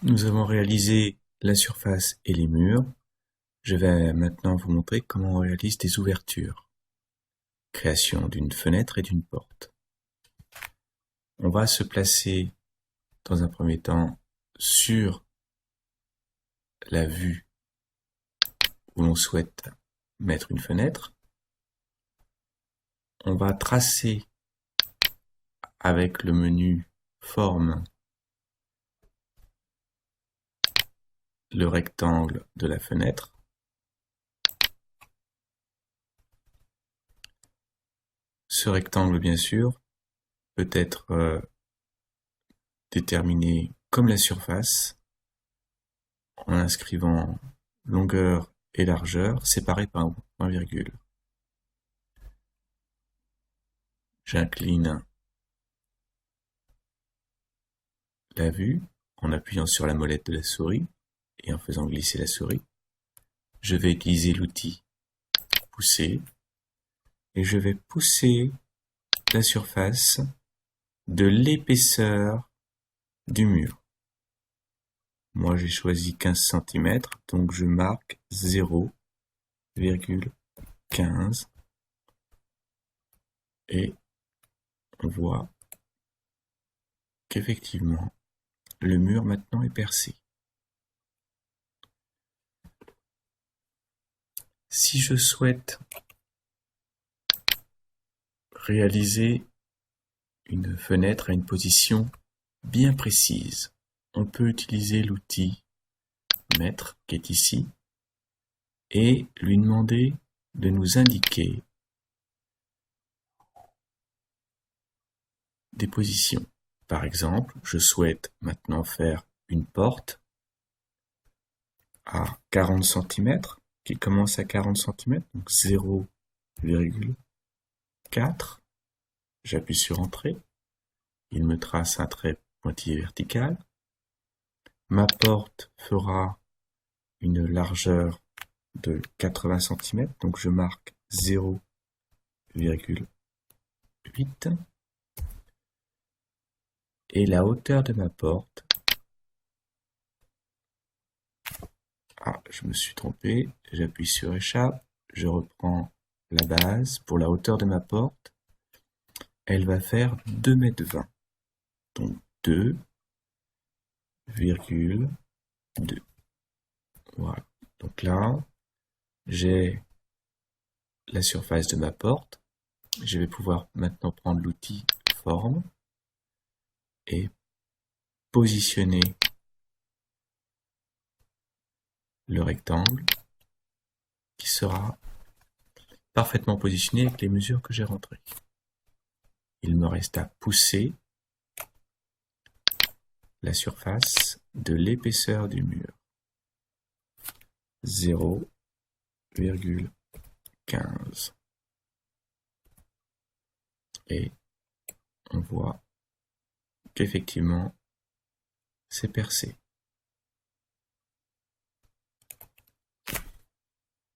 Nous avons réalisé la surface et les murs. Je vais maintenant vous montrer comment on réalise des ouvertures. Création d'une fenêtre et d'une porte. On va se placer dans un premier temps sur la vue où l'on souhaite mettre une fenêtre. On va tracer avec le menu Forme le rectangle de la fenêtre. Ce rectangle, bien sûr, peut être déterminé comme la surface en inscrivant longueur et largeur séparés par un point virgule. J'incline la vue en appuyant sur la molette de la souris et en faisant glisser la souris. Je vais utiliser l'outil pousser et je vais pousser la surface de l'épaisseur du mur. Moi j'ai choisi 15 cm, donc je marque 0,15 et on voit qu'effectivement le mur maintenant est percé. Si je souhaite réaliser une fenêtre à une position bien précise, on peut utiliser l'outil mètre qui est ici et lui demander de nous indiquer des positions. Par exemple, je souhaite maintenant faire une porte à 40 cm qui commence à 40 cm, donc 0,4. J'appuie sur Entrée. Il me trace un trait pointillé vertical. Ma porte fera une largeur de 80 cm, donc je marque 0,8. Et la hauteur de ma porte, je me suis trompé, j'appuie sur Échappe, je reprends la base. Pour la hauteur de ma porte, elle va faire 2,20 m. Donc 2,2. Voilà. Donc là, j'ai la surface de ma porte. Je vais pouvoir maintenant prendre l'outil Forme et positionner le rectangle qui sera parfaitement positionné avec les mesures que j'ai rentrées. Il me reste à pousser la surface de l'épaisseur du mur. 0,15. Et on voit qu'effectivement, c'est percé.